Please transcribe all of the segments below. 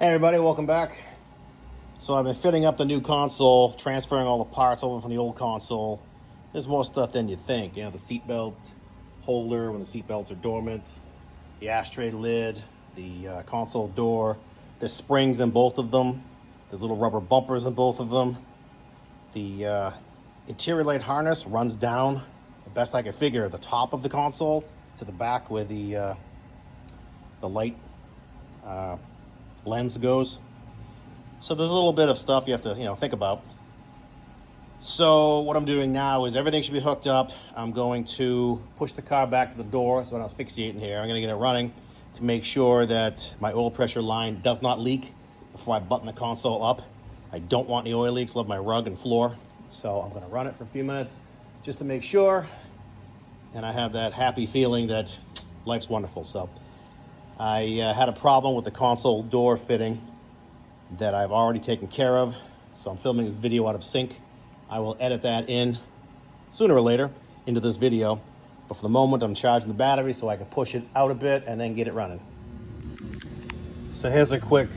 Hey everybody, welcome back. So I've been fitting up the new console, transferring all the parts over from the old console. There's more stuff than you think. You know, the seatbelt holder when the seatbelts are dormant, the ashtray lid, the console door. There's springs in both of them. There's little rubber bumpers in both of them. The interior light harness runs down, the best I could figure, the top of the console to the back where the light lens goes. So there's a little bit of stuff you have to, think about. So what I'm doing now is everything should be hooked up. I'm going to push the car back to the door so I'm not asphyxiating here. I'm going to get it running to make sure that my oil pressure line does not leak before I button the console up. I don't want any oil leaks, love my rug and floor. So I'm going to run it for a few minutes just to make sure. And I have that happy feeling that life's wonderful. So I had a problem with the console door fitting that I've already taken care of. So I'm filming this video out of sync. I will edit that in sooner or later into this video. But for the moment, I'm charging the battery so I can push it out a bit and then get it running. So here's a quick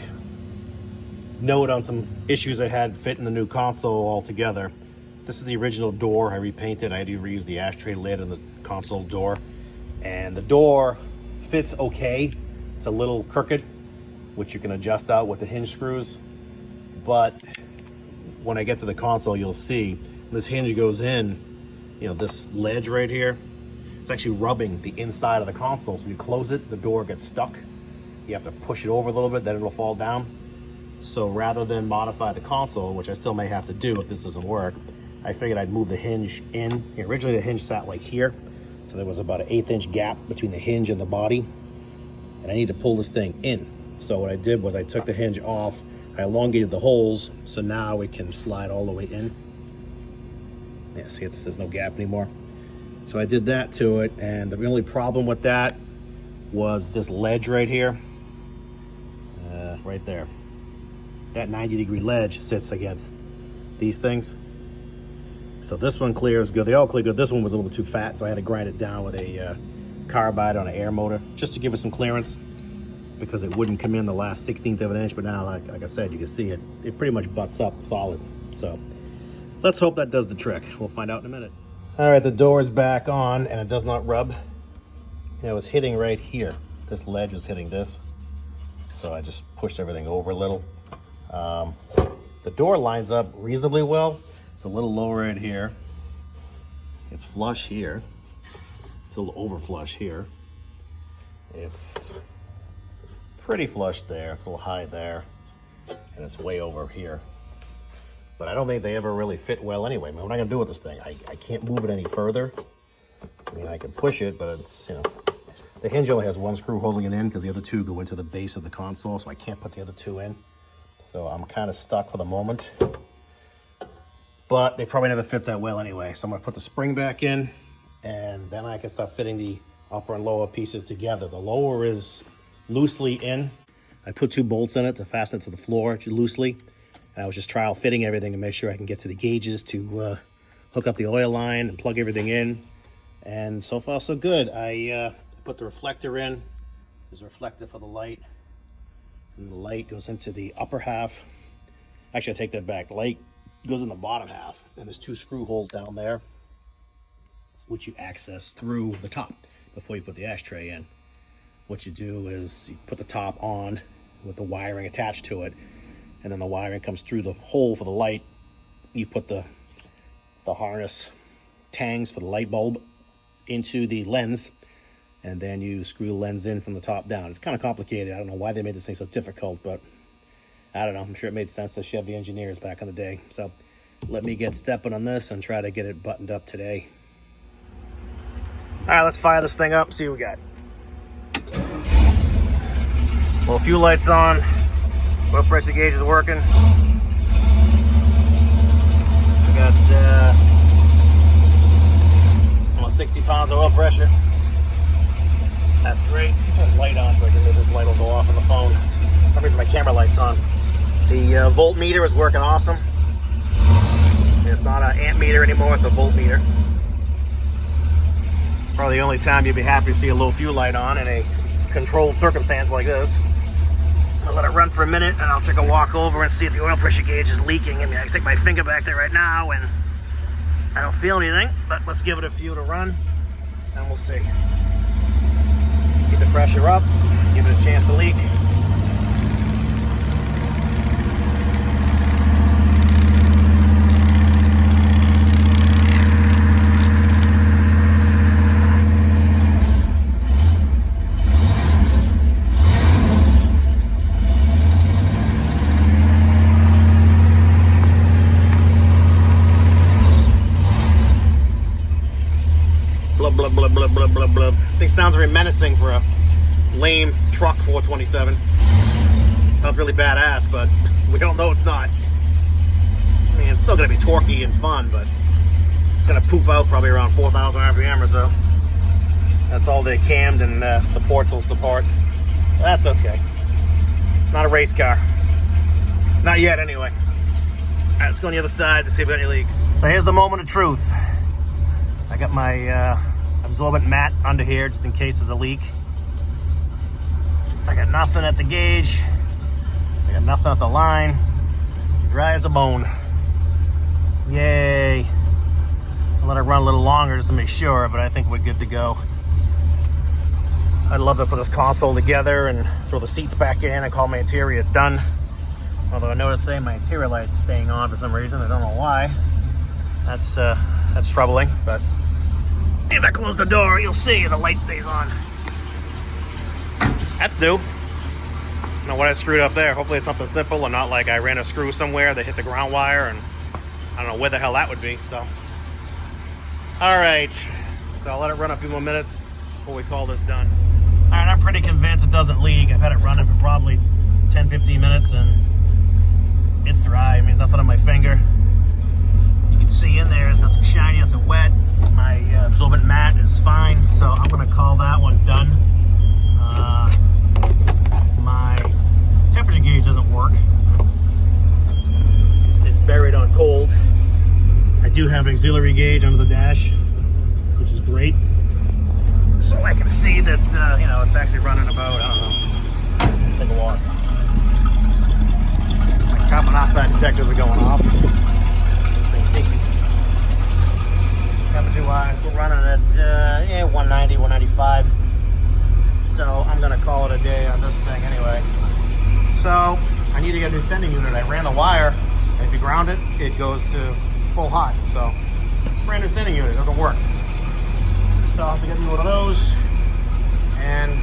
note on some issues I had fitting the new console all together. This is the original door I repainted. I had to reuse the ashtray lid and the console door. And the door fits okay. It's a little crooked, which you can adjust out with the hinge screws. But when I get to the console, you'll see this hinge goes in, this ledge right here. It's actually rubbing the inside of the console. So when you close it, the door gets stuck. You have to push it over a little bit, then it'll fall down. So rather than modify the console, which I still may have to do if this doesn't work, I figured I'd move the hinge in. Originally the hinge sat like here. So there was about an 1/8 inch gap between the hinge and the body. And I need to pull this thing in. So what I did was I took the hinge off, I elongated the holes, so now it can slide all the way in. Yeah, see, there's no gap anymore. So I did that to it, and the only problem with that was this ledge right here, right there. That 90-degree ledge sits against these things. So this one clears good. They all clear good. This one was a little too fat, so I had to grind it down with a carbide on an air motor just to give it some clearance, because it wouldn't come in the last 1/16 of an inch. But now, like I said, you can see it pretty much butts up solid. So let's hope that does the trick. We'll find out in a minute. All right, the door is back on and it does not rub. It was hitting right here. This ledge was hitting this. So I just pushed everything over a little. The door lines up reasonably well. It's a little lower right here. It's flush here. It's a little over flush here. It's pretty flush there. It's a little high there. And it's way over here. But I don't think they ever really fit well anyway. I mean, what am I gonna do with this thing? I can't move it any further. I mean, I can push it, but it's, the hinge only has one screw holding it in because the other two go into the base of the console, so I can't put the other two in. So I'm kind of stuck for the moment. But they probably never fit that well anyway. So I'm gonna put the spring back in, and then I can start fitting the upper and lower pieces together. The lower is loosely in. I put 2 bolts in it to fasten it to the floor loosely. And I was just trial fitting everything to make sure I can get to the gauges to hook up the oil line and plug everything in. And so far so good. I put the reflector in. There's a reflector for the light. And the light goes into the upper half. Actually, I take that back. The light goes in the bottom half. And there's 2 screw holes down there, which you access through the top before you put the ashtray in. What you do is you put the top on with the wiring attached to it, and then the wiring comes through the hole for the light. You put the harness tangs for the light bulb into the lens, and then you screw the lens in from the top down. It's kind of complicated. I don't know why they made this thing so difficult, but I don't know. I'm sure it made sense to Chevy engineers back in the day. So let me get stepping on this and try to get it buttoned up today. All right, let's fire this thing up and see what we got. Well, a few lights on. Oil pressure gauge is working. We got almost 60 pounds of oil pressure. That's great. Turn this light on so I can know this light will go off on the phone. For some reason my camera light's on. The voltmeter is working awesome. It's not an amp meter anymore, it's a voltmeter. It's probably the only time you'd be happy to see a low fuel light on in a controlled circumstance like this. I'll let it run for a minute, and I'll take a walk over and see if the oil pressure gauge is leaking. I mean, I can stick my finger back there right now, and I don't feel anything, but let's give it a few to run, and we'll see. Keep the pressure up, give it a chance to leak. Blah, blah, blah, blah, blah, blah. Thing sounds very menacing for a lame truck 427. Sounds really badass, but we don't know it's not. I mean, it's still gonna be torquey and fun, but it's gonna poop out probably around 4,000 RPM or so. That's all they cammed, and the ports will support. That's okay. Not a race car. Not yet, anyway. All right, let's go on the other side to see if we got any leaks. So here's the moment of truth. I got my absorbent mat under here just in case there's a leak. I got nothing at the gauge. I got nothing at the line. Dry as a bone. Yay. I'll let it run a little longer just to make sure, but I think we're good to go. I'd love to put this console together and throw the seats back in and call my interior done. Although I noticed today my interior light's staying on for some reason. I don't know why. That's troubling, but if I close the door, you'll see the light stays on. That's new. I don't know what I screwed up there. Hopefully it's something simple and not like I ran a screw somewhere that hit the ground wire, and I don't know where the hell that would be, so. All right, so I'll let it run a few more minutes before we call this done. All right, I'm pretty convinced it doesn't leak. I've had it running for probably 10, 15 minutes, and it's dry. I mean, nothing on my finger. You can see in there, there's nothing shiny, nothing wet. My absorbent mat is fine, so I'm gonna call that one done. My temperature gauge doesn't work. It's buried on cold. I do have an auxiliary gauge under the dash, which is great. So I can see that, it's actually running about, I don't know. Let's take a walk. My carbon monoxide detectors are going off. This thing's stinky. Temperature-wise, we're running at 190, 195. So I'm gonna call it a day on this thing anyway. So I need to get a new sending unit. I ran the wire, and if you ground it, it goes to full hot. So brand new sending unit, doesn't work. So I'll have to get me one of those and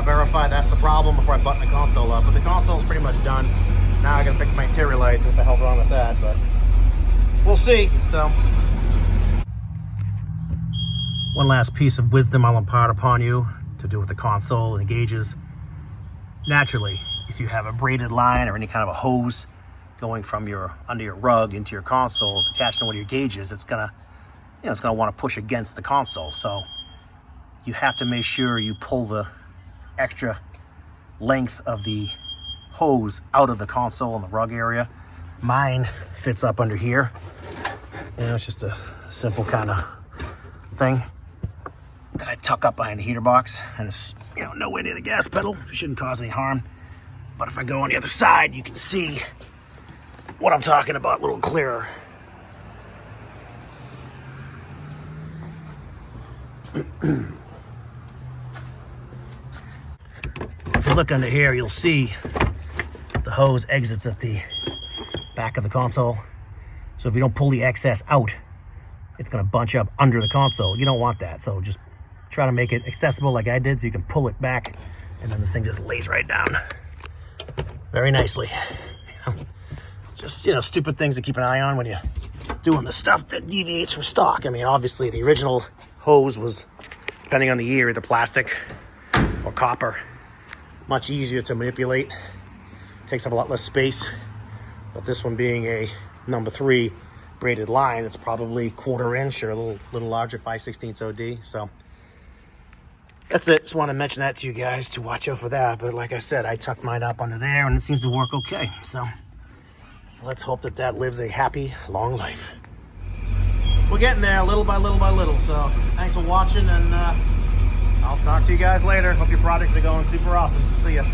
verify that's the problem before I button the console up. But the console's pretty much done. Now I gotta fix my interior lights. What the hell's wrong with that? But we'll see. So one last piece of wisdom I'll impart upon you to do with the console and the gauges. Naturally, if you have a braided line or any kind of a hose going from under your rug into your console, attaching to one of your gauges, it's gonna want to push against the console. So you have to make sure you pull the extra length of the hose out of the console in the rug area. Mine fits up under here. It's just a simple kind of thing that I tuck up behind the heater box, and it's nowhere near the gas pedal. It shouldn't cause any harm. But if I go on the other side, you can see what I'm talking about a little clearer. If you look under here, you'll see the hose exits at the back of the console. So if you don't pull the excess out, it's going to bunch up under the console. You don't want that. So just try to make it accessible like I did, so you can pull it back, and then this thing just lays right down very nicely. Just stupid things to keep an eye on when you're doing the stuff that deviates from stock. I mean, obviously the original hose was, depending on the year, either plastic or copper. Much easier to manipulate. Takes up a lot less space. But this one being a number 3 braided line, it's probably 1/4 inch or a little larger, 5/16 OD. So that's it. Just want to mention that to you guys to watch out for that. But like I said, I tucked mine up under there, and it seems to work okay. So let's hope that lives a happy, long life. We're getting there little by little by little. So thanks for watching, and I'll talk to you guys later. Hope your projects are going super awesome. See ya.